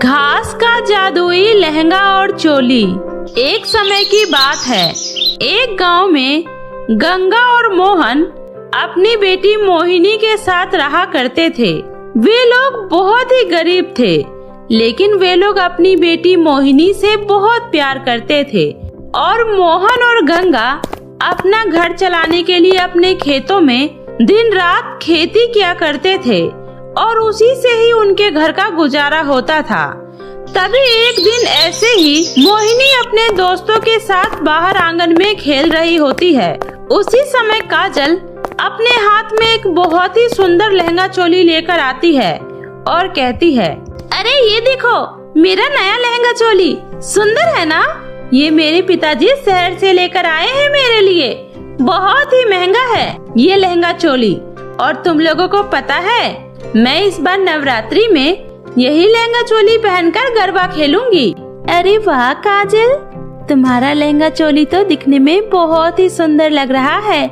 घास का जादुई लहंगा और चोली। एक समय की बात है, एक गांव में गंगा और मोहन अपनी बेटी मोहिनी के साथ रहा करते थे। वे लोग बहुत ही गरीब थे, लेकिन वे लोग अपनी बेटी मोहिनी से बहुत प्यार करते थे और मोहन और गंगा अपना घर चलाने के लिए अपने खेतों में दिन रात खेती किया करते थे और उसी से ही उनके घर का गुजारा होता था। तभी एक दिन ऐसे ही मोहिनी अपने दोस्तों के साथ बाहर आंगन में खेल रही होती है। उसी समय काजल अपने हाथ में एक बहुत ही सुंदर लहंगा चोली लेकर आती है और कहती है, अरे ये देखो मेरा नया लहंगा चोली, सुंदर है ना? ये मेरे पिताजी शहर से लेकर आए हैं मेरे लिए। बहुत ही महंगा है ये लहंगा चोली। और तुम लोगों को पता है, मैं इस बार नवरात्रि में यही लहंगा चोली पहनकर गरबा खेलूंगी। अरे वाह काजल, तुम्हारा लहंगा चोली तो दिखने में बहुत ही सुंदर लग रहा है।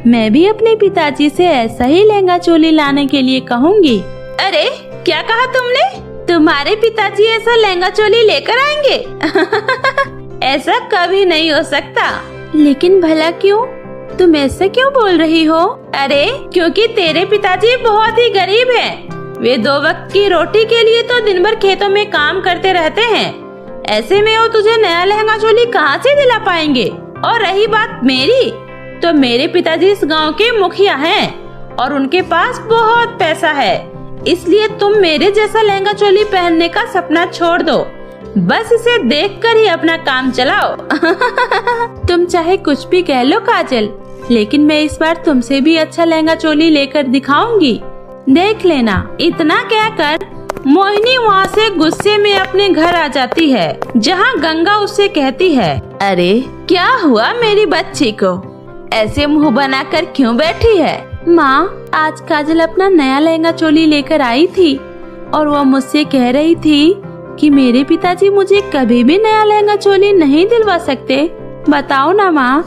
मैं भी अपने पिताजी से ऐसा ही लहंगा चोली लाने के लिए कहूँगी। अरे क्या कहा तुमने? तुम्हारे पिताजी ऐसा लहंगा चोली लेकर आएंगे? ऐसा कभी नहीं हो सकता। लेकिन भला क्यों? तुम ऐसा क्यों बोल रही हो? अरे क्योंकि तेरे पिताजी बहुत ही गरीब हैं। वे 2 वक्त की रोटी के लिए तो दिन भर खेतों में काम करते रहते हैं। ऐसे में वो तुझे नया लहंगा चोली कहाँ से दिला पाएंगे? और रही बात मेरी, तो मेरे पिताजी इस गांव के मुखिया हैं और उनके पास बहुत पैसा है। इसलिए तुम मेरे जैसा लहंगा चोली पहनने का सपना छोड़ दो। बस इसे देखकर ही अपना काम चलाओ। तुम चाहे कुछ भी कह लो काजल, लेकिन मैं इस बार तुमसे भी अच्छा लहंगा चोली लेकर दिखाऊंगी, देख लेना। इतना कहकर मोहिनी वहाँ से गुस्से में अपने घर आ जाती है, जहाँ गंगा उससे कहती है, अरे क्या हुआ मेरी बच्ची को? ऐसे मुंह बनाकर क्यों बैठी है? माँ, आज काजल अपना नया लहंगा चोली लेकर आई थी और वो मुझसे कह रही थी कि मेरे पिताजी मुझे कभी भी नया लहंगा चोली नहीं दिलवा सकते। बताओ ना माँ,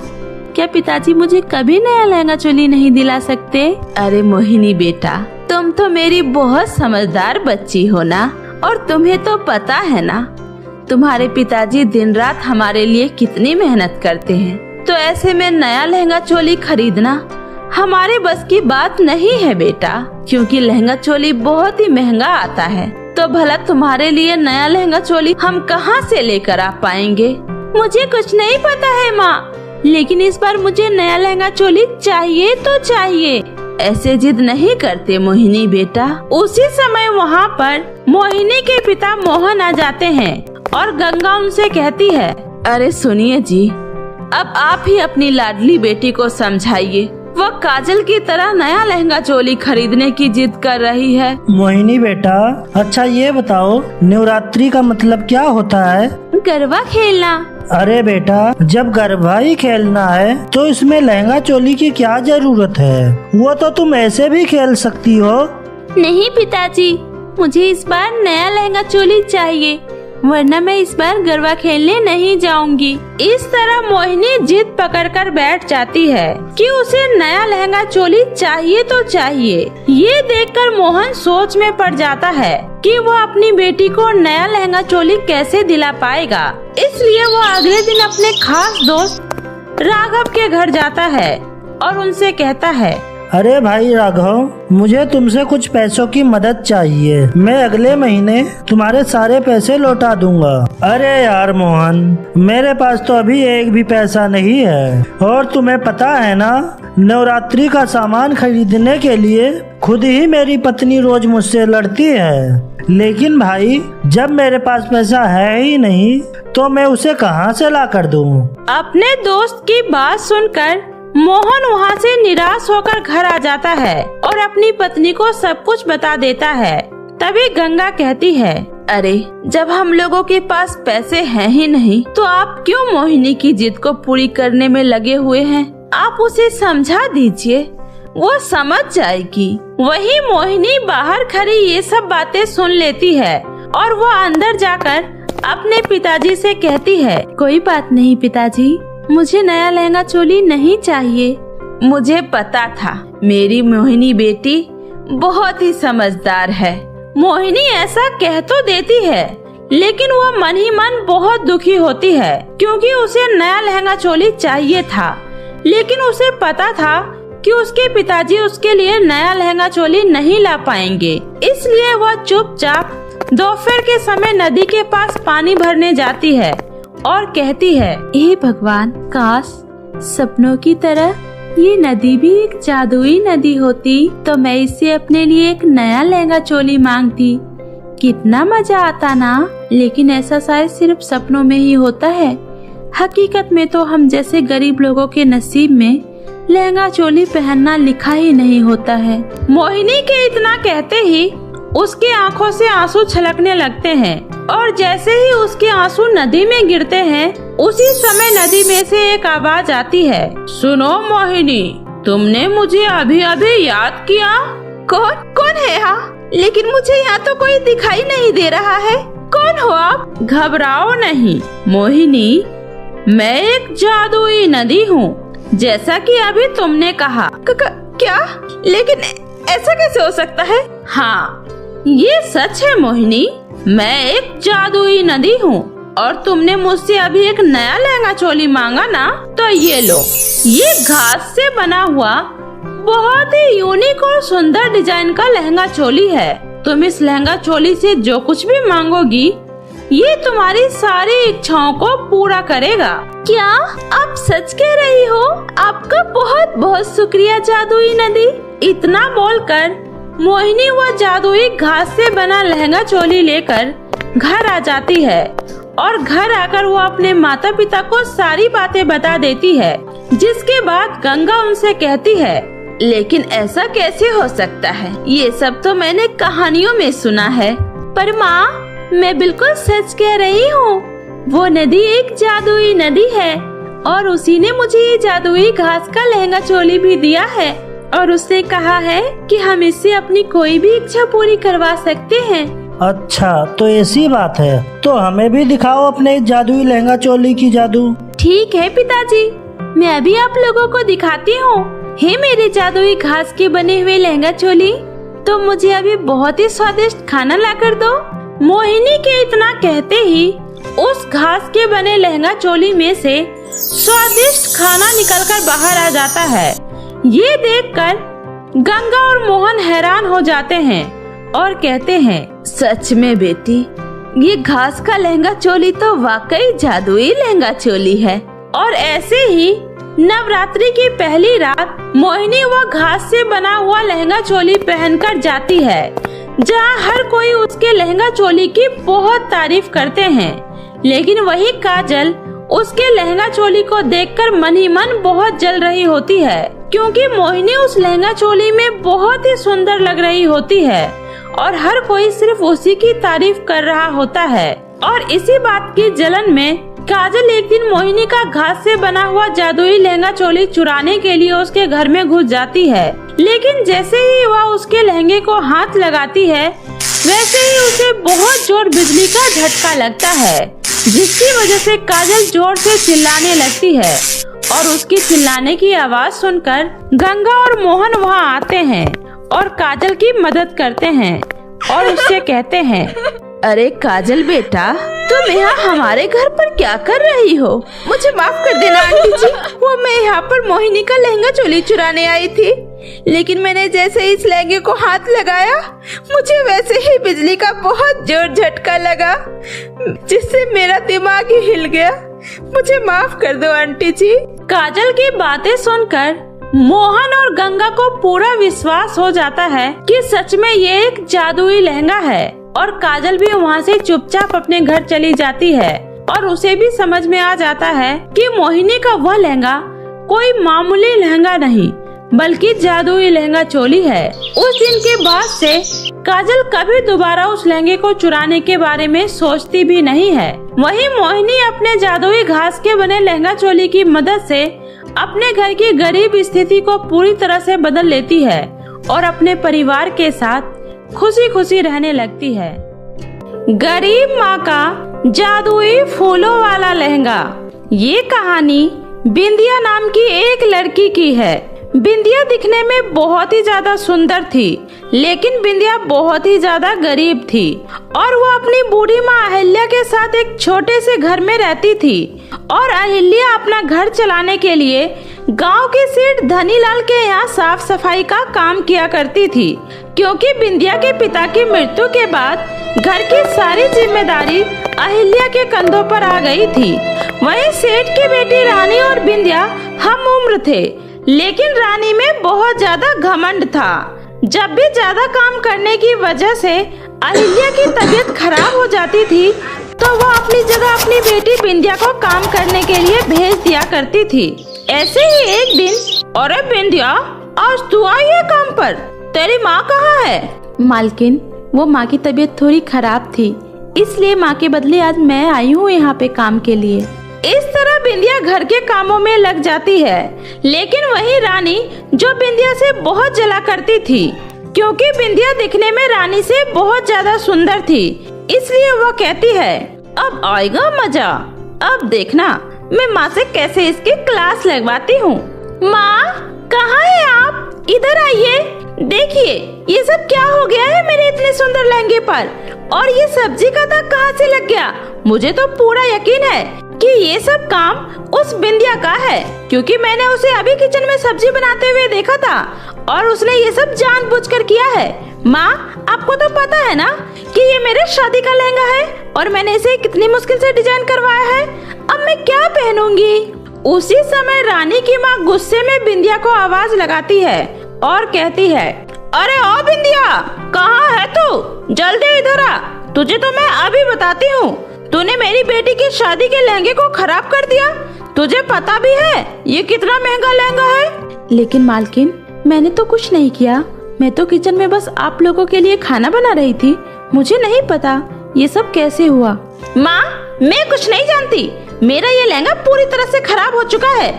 क्या पिताजी मुझे कभी नया लहंगा चोली नहीं दिला सकते? अरे मोहिनी बेटा, तुम तो मेरी बहुत समझदार बच्ची हो ना, और तुम्हें तो पता है ना तुम्हारे पिताजी दिन रात हमारे लिए कितनी मेहनत करते हैं। तो ऐसे में नया लहंगा चोली खरीदना हमारे बस की बात नहीं है बेटा, क्योंकि लहंगा चोली बहुत ही महंगा आता है। तो भला तुम्हारे लिए नया लहंगा चोली हम कहाँ से लेकर आ पाएंगे? मुझे कुछ नहीं पता है माँ, लेकिन इस बार मुझे नया लहंगा चोली चाहिए तो चाहिए। ऐसे जिद नहीं करते मोहिनी बेटा। उसी समय वहाँ पर मोहिनी के पिता मोहन आ जाते हैं और गंगा उनसे कहती है, अरे सुनिए जी, अब आप ही अपनी लाडली बेटी को समझाइए। वह काजल की तरह नया लहंगा चोली खरीदने की जिद कर रही है। मोहिनी बेटा, अच्छा ये बताओ, नवरात्रि का मतलब क्या होता है? गरबा खेलना। अरे बेटा, जब गरबा ही खेलना है तो इसमें लहंगा चोली की क्या जरूरत है? वो तो तुम ऐसे भी खेल सकती हो। नहीं पिताजी, मुझे इस बार नया लहंगा चोली चाहिए, वरना मैं इस बार गरबा खेलने नहीं जाऊंगी। इस तरह मोहिनी जिद पकड़कर बैठ जाती है कि उसे नया लहंगा चोली चाहिए तो चाहिए। ये देखकर मोहन सोच में पड़ जाता है कि वो अपनी बेटी को नया लहंगा चोली कैसे दिला पाएगा। इसलिए वो अगले दिन अपने खास दोस्त राघव के घर जाता है और उनसे कहता है, अरे भाई राघव, मुझे तुमसे कुछ पैसों की मदद चाहिए। मैं अगले महीने तुम्हारे सारे पैसे लौटा दूंगा। अरे यार मोहन, मेरे पास तो अभी एक भी पैसा नहीं है, और तुम्हें पता है ना, नवरात्रि का सामान खरीदने के लिए खुद ही मेरी पत्नी रोज मुझसे लड़ती है। लेकिन भाई, जब मेरे पास पैसा है ही नहीं तो मैं उसे कहाँ से ला कर दूँ? अपने दोस्त की बात सुनकर मोहन वहाँ से निराश होकर घर आ जाता है और अपनी पत्नी को सब कुछ बता देता है। तभी गंगा कहती है, अरे जब हम लोगों के पास पैसे हैं ही नहीं तो आप क्यों मोहिनी की जिद को पूरी करने में लगे हुए हैं? आप उसे समझा दीजिए, वो समझ जाएगी। वही मोहिनी बाहर खड़ी ये सब बातें सुन लेती है और वो अंदर जाकर अपने पिताजी से कहती है, कोई बात नहीं पिताजी, मुझे नया लहंगा चोली नहीं चाहिए। मुझे पता था मेरी मोहिनी बेटी बहुत ही समझदार है मोहिनी ऐसा कह तो देती है, लेकिन वो मन ही मन बहुत दुखी होती है, क्योंकि उसे नया लहंगा चोली चाहिए था। लेकिन उसे पता था कि उसके पिताजी उसके लिए नया लहंगा चोली नहीं ला पाएंगे, इसलिए वह चुपचाप दोपहर के समय नदी के पास पानी भरने जाती है और कहती है, हे भगवान, काश सपनों की तरह ये नदी भी एक जादुई नदी होती तो मैं इससे अपने लिए एक नया लहंगा चोली मांगती। कितना मजा आता ना। लेकिन ऐसा शायद सिर्फ सपनों में ही होता है। हकीकत में तो हम जैसे गरीब लोगों के नसीब में लहंगा चोली पहनना लिखा ही नहीं होता है। मोहिनी के इतना कहते ही उसकी आंखों से आंसू छलकने लगते हैं और जैसे ही उसके आंसू नदी में गिरते हैं, उसी समय नदी में से एक आवाज आती है, सुनो मोहिनी, तुमने मुझे अभी अभी याद किया? कौन है यहाँ? लेकिन मुझे यहाँ तो कोई दिखाई नहीं दे रहा है। कौन हो आप? घबराओ नहीं मोहिनी, मैं एक जादुई नदी हूँ, जैसा कि अभी तुमने कहा। क्या? लेकिन ऐसा कैसे हो सकता है? हाँ, ये सच है मोहिनी, मैं एक जादुई नदी हूँ और तुमने मुझसे अभी एक नया लहंगा चोली मांगा ना, तो ये लो। ये घास से बना हुआ बहुत ही यूनिक और सुंदर डिजाइन का लहंगा चोली है। तुम इस लहंगा चोली से जो कुछ भी मांगोगी, ये तुम्हारी सारी इच्छाओं को पूरा करेगा। क्या आप सच कह रही हो? आपका बहुत बहुत शुक्रिया जादुई नदी। इतना बोलकर मोहिनी वह जादुई घास से बना लहंगा चोली लेकर घर आ जाती है और घर आकर वो अपने माता पिता को सारी बातें बता देती है। जिसके बाद गंगा उनसे कहती है, लेकिन ऐसा कैसे हो सकता है? ये सब तो मैंने कहानियों में सुना है, पर माँ, मैं बिल्कुल सच कह रही हूँ। वो नदी एक जादुई नदी है और उसी ने मुझे ये जादुई घास का लहंगा चोली भी दिया है और उसने कहा है कि हम इससे अपनी कोई भी इच्छा पूरी करवा सकते हैं। अच्छा, तो ऐसी बात है, तो हमें भी दिखाओ अपने जादुई लहंगा चोली की जादू। ठीक है पिताजी, मैं अभी आप लोगों को दिखाती हूँ। हे मेरे जादुई घास के बने हुए लहंगा चोली, तो मुझे अभी बहुत ही स्वादिष्ट खाना लाकर दो। मोहिनी के इतना कहते ही उस घास के बने लहंगा चोली में से स्वादिष्ट खाना निकलकर बाहर आ जाता है। ये देखकर गंगा और मोहन हैरान हो जाते हैं और कहते हैं, सच में बेटी, ये घास का लहंगा चोली तो वाकई जादुई लहंगा चोली है। और ऐसे ही नवरात्रि की पहली रात मोहिनी वह घास से बना हुआ लहंगा चोली पहनकर जाती है, जहाँ हर कोई उसके लहंगा चोली की बहुत तारीफ करते हैं। लेकिन वही काजल उसके लहंगा चोली को देखकर मन ही मन बहुत जल रही होती है, क्योंकि मोहिनी उस लहंगा चोली में बहुत ही सुंदर लग रही होती है और हर कोई सिर्फ उसी की तारीफ कर रहा होता है। और इसी बात की जलन में काजल एक दिन मोहिनी का घास से बना हुआ जादुई लहंगा चोली चुराने के लिए उसके घर में घुस जाती है। लेकिन जैसे ही वह उसके लहंगे को हाथ लगाती है, वैसे ही उसे बहुत जोर बिजली का झटका लगता है, जिसकी वजह से काजल जोर से चिल्लाने लगती है। और उसकी चिल्लाने की आवाज सुनकर गंगा और मोहन वहाँ आते हैं और काजल की मदद करते हैं और उससे कहते हैं, अरे काजल बेटा, तुम यहाँ हमारे घर पर क्या कर रही हो? मुझे माफ कर देना आंटी जी, वो मैं यहाँ पर मोहिनी का लहंगा चोली चुराने आई थी, लेकिन मैंने जैसे इस लहंगे को हाथ लगाया, मुझे वैसे ही बिजली का बहुत जोर झटका लगा, जिससे मेरा दिमाग ही हिल गया। मुझे माफ कर दो आंटी जी। काजल की बातें सुनकर मोहन और गंगा को पूरा विश्वास हो जाता है कि सच में ये एक जादुई लहंगा है और काजल भी वहाँ से चुपचाप अपने घर चली जाती है और उसे भी समझ में आ जाता है कि मोहिनी का वह लहंगा कोई मामूली लहंगा नहीं बल्कि जादुई लहंगा चोली है। उस दिन के बाद से काजल कभी दोबारा उस लहंगे को चुराने के बारे में सोचती भी नहीं है। वहीं मोहिनी अपने जादुई घास के बने लहंगा चोली की मदद से अपने घर की गरीब स्थिति को पूरी तरह से बदल लेती है और अपने परिवार के साथ खुशी खुशी रहने लगती है। गरीब माँ का जादुई फूलों वाला लहंगा। ये कहानी बिंदिया नाम की एक लड़की की है। बिंदिया दिखने में बहुत ही ज्यादा सुंदर थी, लेकिन बिंदिया बहुत ही ज्यादा गरीब थी और वो अपनी बूढ़ी माँ अहिल्या के साथ एक छोटे से घर में रहती थी। और अहिल्या अपना घर चलाने के लिए गांव के सेठ धनीलाल के यहाँ साफ सफाई का काम किया करती थी, क्योंकि बिंदिया के पिता की मृत्यु के बाद घर की सारी जिम्मेदारी अहिल्या के कंधों पर आ गई थी। वहीं सेठ की बेटी रानी और बिंदिया हम उम्र थे, लेकिन रानी में बहुत ज्यादा घमंड था। जब भी ज्यादा काम करने की वजह से अहिल्या की तबीयत खराब हो जाती थी तो वो अपनी जगह अपनी बेटी बिंदिया को काम करने के लिए भेज दिया करती थी। ऐसे ही एक दिन, अरे बिंदिया, आज तू आई है काम पर, तेरी माँ कहाँ है? मालकिन, वो माँ की तबीयत थोड़ी खराब थी, इसलिए माँ के बदले आज मैं आई हूँ यहाँ पे काम के लिए। इस तरह बिंदिया घर के कामों में लग जाती है। लेकिन वही रानी, जो बिंदिया से बहुत जला करती थी, क्योंकि बिंदिया दिखने में रानी से बहुत ज्यादा सुंदर थी, इसलिए वो कहती है, अब आएगा मजा, अब देखना मैं माँ से कैसे इसकी क्लास लगवाती हूँ। माँ, कहाँ है आप? इधर आइए, देखिए ये सब क्या हो गया है मेरे इतने सुंदर लहंगे पर, और ये सब्जी का दाग कहाँ से लग गया? मुझे तो पूरा यकीन है कि ये सब काम उस बिंदिया का है, क्योंकि मैंने उसे अभी किचन में सब्जी बनाते हुए देखा था और उसने ये सब जानबूझकर किया है। माँ, आपको तो पता है ना कि ये मेरे शादी का लहंगा है और मैंने इसे कितनी मुश्किल से डिजाइन करवाया है। अब मैं क्या पहनूंगी? उसी समय रानी की माँ गुस्से में बिंदिया को आवाज लगाती है और कहती है, अरे ओ बिंदिया, कहाँ है तू? जल्दी इधर आ, तुझे तो मैं अभी बताती हूँ। तूने मेरी बेटी की शादी के लहंगे को खराब कर दिया। तुझे पता भी है ये कितना महंगा लहंगा है? लेकिन मालकिन, मैंने तो कुछ नहीं किया, मैं तो किचन में बस आप लोगों के लिए खाना बना रही थी, मुझे नहीं पता ये सब कैसे हुआ। माँ, मैं कुछ नहीं जानती, मेरा ये लहंगा पूरी तरह से खराब हो चुका है,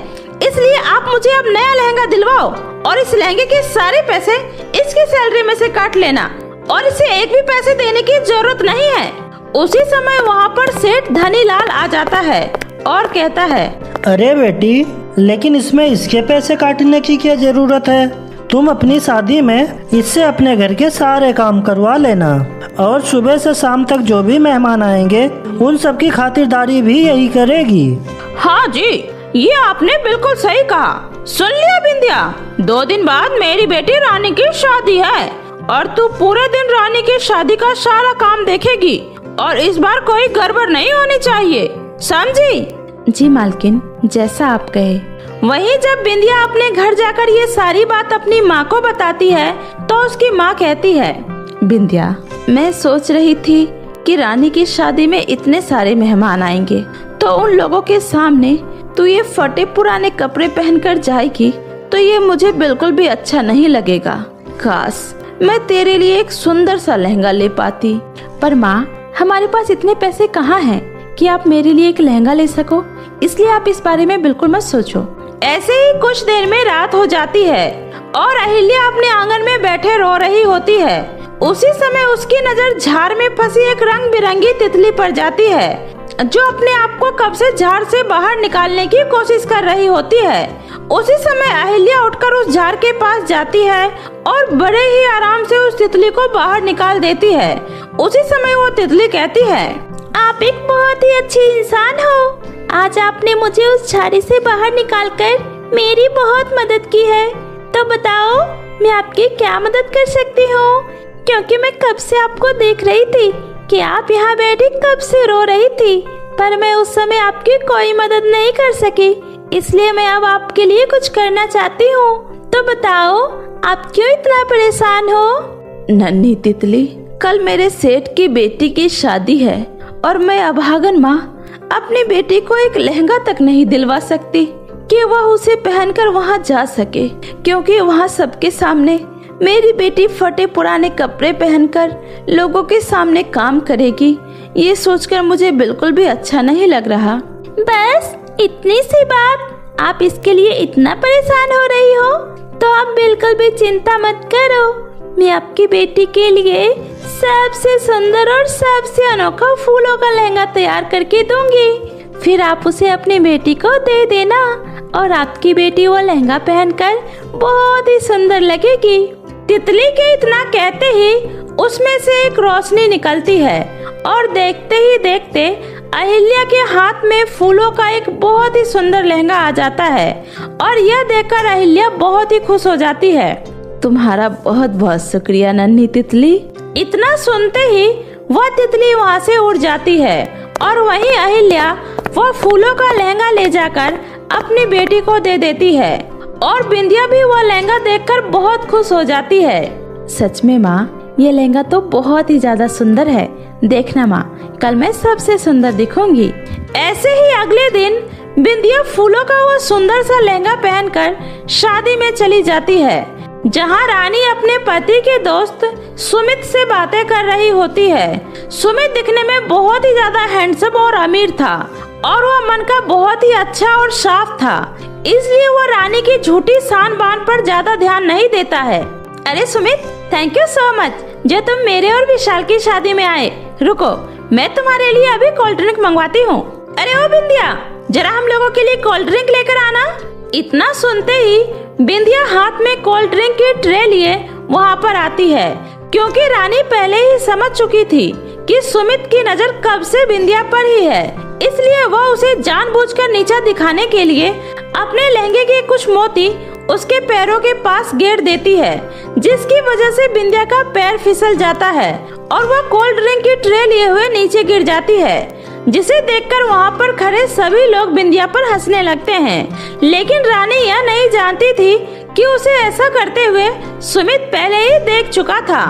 इसलिए आप मुझे अब नया लहंगा दिलवाओ और इस लहंगे के सारे पैसे इसकी सैलरी में से काट लेना और इसे एक भी पैसे देने की जरूरत नहीं है। उसी समय वहाँ पर सेठ धनीलाल आ जाता है और कहता है, अरे बेटी, लेकिन इसमें इसके पैसे काटने की क्या जरूरत है? तुम अपनी शादी में इससे अपने घर के सारे काम करवा लेना और सुबह से शाम तक जो भी मेहमान आएंगे उन सब की खातिरदारी भी यही करेगी। हाँ जी, ये आपने बिल्कुल सही कहा। सुन लिया बिंदिया, 2 दिन बाद मेरी बेटी रानी की शादी है और तू पूरे दिन रानी की शादी का सारा काम देखेगी और इस बार कोई गड़बड़ नहीं होनी चाहिए, समझी? जी मालकिन, जैसा आप कहे। वहीं जब बिंदिया अपने घर जाकर ये सारी बात अपनी माँ को बताती है तो उसकी माँ कहती है, बिंदिया, मैं सोच रही थी कि रानी की शादी में इतने सारे मेहमान आएंगे तो उन लोगों के सामने तू ये फटे पुराने कपड़े पहनकर जाएगी तो ये मुझे बिल्कुल भी अच्छा नहीं लगेगा। काश मैं तेरे लिए एक सुंदर सा लहंगा ले पाती, पर माँ, हमारे पास इतने पैसे कहाँ हैं कि आप मेरे लिए एक लहंगा ले सको, इसलिए आप इस बारे में बिल्कुल मत सोचो। ऐसे ही कुछ देर में रात हो जाती है और अहिल्या अपने आंगन में बैठे रो रही होती है। उसी समय उसकी नजर झाड़ में फंसी एक रंग बिरंगी तितली पर जाती है, जो अपने आप को कब से झाड़ से बाहर निकालने की कोशिश कर रही होती है। उसी समय अहिल्या उठकर उस झाड़ के पास जाती है और बड़े ही आराम से उस तितली को बाहर निकाल देती है। उसी समय वो तितली कहती है, आप एक बहुत ही अच्छी इंसान हो, आज आपने मुझे उस झाड़ी से बाहर निकालकर मेरी बहुत मदद की है, तो बताओ मैं आपकी क्या मदद कर सकती हूँ? क्योंकि मैं कब से आपको देख रही थी कि आप यहाँ बैठी कब से रो रही थी, पर मैं उस समय आपकी कोई मदद नहीं कर सकी, इसलिए मैं अब आपके लिए कुछ करना चाहती हूँ, तो बताओ आप क्यों इतना परेशान हो? नन्ही तितली, कल मेरे सेठ की बेटी की शादी है और मैं अभागन माँ अपनी बेटी को एक लहंगा तक नहीं दिलवा सकती कि वह उसे पहनकर वहाँ जा सके, क्योंकि वहाँ सबके सामने मेरी बेटी फटे पुराने कपड़े पहनकर लोगों के सामने काम करेगी। ये सोचकर मुझे बिल्कुल भी अच्छा नहीं लग रहा। बस इतनी सी बात, आप इसके लिए इतना परेशान हो रही हो, तो आप बिल्कुल भी चिंता मत करो, मैं आपकी बेटी के लिए सबसे सुंदर और सबसे अनोखा फूलों का लहंगा तैयार करके दूंगी। फिर आप उसे अपनी बेटी को दे देना और आपकी बेटी वो लहंगा पहनकर बहुत ही सुंदर लगेगी। तितली के इतना कहते ही उसमें से एक रोशनी निकलती है और देखते ही देखते अहिल्या के हाथ में फूलों का एक बहुत ही सुंदर लहंगा आ जाता है और यह देखकर अहिल्या बहुत ही खुश हो जाती है। तुम्हारा बहुत बहुत शुक्रिया नन्ही तितली। इतना सुनते ही वह तितली वहाँ से उड़ जाती है और वहीं अहिल्या वह फूलों का लहंगा ले जाकर अपनी बेटी को दे देती है और बिंदिया भी वह लहंगा देखकर बहुत खुश हो जाती है। सच में माँ, ये लहंगा तो बहुत ही ज्यादा सुंदर है। देखना माँ, कल मैं सबसे सुंदर दिखूंगी। ऐसे ही अगले दिन बिंदिया फूलों का वह सुंदर सा लहंगा पहनकर शादी में चली जाती है, जहाँ रानी अपने पति के दोस्त सुमित से बातें कर रही होती है। सुमित दिखने में बहुत ही ज्यादा हैंडसम और अमीर था और वह मन का बहुत ही अच्छा और साफ था, इसलिए वह रानी की झूठी शान बान पर ज्यादा ध्यान नहीं देता है। अरे Sumit, thank you so much जो तुम मेरे और विशाल की शादी में आए। रुको, मैं तुम्हारे लिए अभी कोल्ड ड्रिंक मंगवाती हूँ। अरे ओ बिंदिया, जरा हम लोगों के लिए कोल्ड ड्रिंक लेकर आना। इतना सुनते ही बिंदिया हाथ में कोल्ड ड्रिंक की ट्रे लिए वहाँ पर आती है, क्योंकि रानी पहले ही समझ चुकी थी कि सुमित की नजर कब से बिंदिया पर ही है, इसलिए वह उसे जानबूझकर नीचा दिखाने के लिए अपने लहंगे के कुछ मोती उसके पैरों के पास गेर देती है, जिसकी वजह से बिंदिया का पैर फिसल जाता है और वह कोल्ड ड्रिंक की ट्रे लिए हुए नीचे गिर जाती है, जिसे देखकर वहाँ पर खड़े सभी लोग बिंदिया पर हंसने लगते हैं। लेकिन रानी यह नहीं जानती थी कि उसे ऐसा करते हुए सुमित पहले ही देख चुका था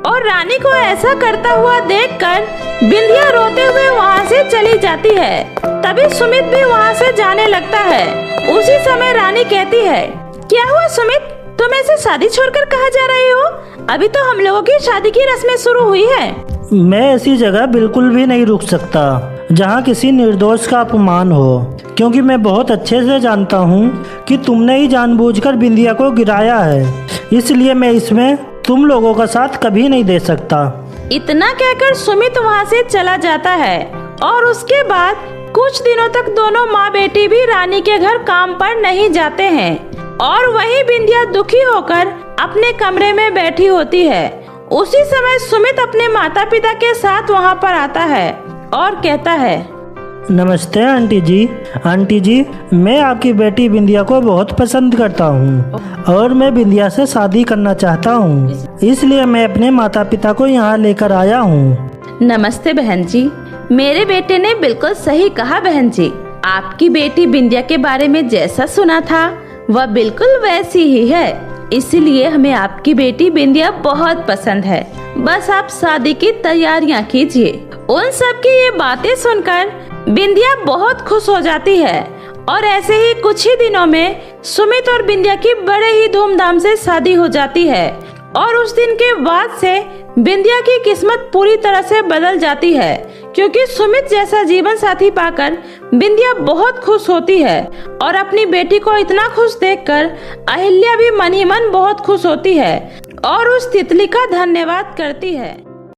और रानी को ऐसा करता हुआ देखकर बिंदिया रोते हुए वहाँ से चली जाती है। तभी सुमित भी वहाँ से जाने लगता है। उसी समय रानी कहती है, क्या हुआ सुमित, तुम ऐसे शादी छोड़कर कहाँ जा रहे हो? अभी तो हम लोगों की शादी की रस्में शुरू हुई है। मैं ऐसी जगह बिल्कुल भी नहीं रुक सकता जहाँ किसी निर्दोष का अपमान हो, क्योंकि मैं बहुत अच्छे से जानता हूँ कि तुमने ही जानबूझकर बिंदिया को गिराया है, इसलिए मैं इसमें तुम लोगों का साथ कभी नहीं दे सकता। इतना कहकर सुमित वहाँ से चला जाता है और उसके बाद कुछ दिनों तक दोनों माँ बेटी भी रानी के घर काम पर नहीं जाते हैं और वही बिंदिया दुखी होकर अपने कमरे में बैठी होती है। उसी समय सुमित अपने माता पिता के साथ वहाँ पर आता है और कहता है, नमस्ते आंटी जी। आंटी जी, मैं आपकी बेटी बिंदिया को बहुत पसंद करता हूँ और मैं बिंदिया से शादी करना चाहता हूँ, इसलिए मैं अपने माता पिता को यहाँ लेकर आया हूँ। नमस्ते बहन जी, मेरे बेटे ने बिल्कुल सही कहा बहन जी। आपकी बेटी बिंदिया के बारे में जैसा सुना था वह बिल्कुल वैसी ही है, इसलिए हमें आपकी बेटी बिंदिया बहुत पसंद है। बस आप शादी की तैयारियां कीजिए। उन सब की ये बातें सुनकर बिंदिया बहुत खुश हो जाती है और ऐसे ही कुछ ही दिनों में सुमित और बिंदिया की बड़े ही धूमधाम से शादी हो जाती है और उस दिन के बाद से बिंदिया की किस्मत पूरी तरह से बदल जाती है, क्योंकि सुमित जैसा जीवन साथी पाकर बिंदिया बहुत खुश होती है और अपनी बेटी को इतना खुश देखकर अहिल्या भी मन ही मन बहुत खुश होती है और उस तितली का धन्यवाद करती है।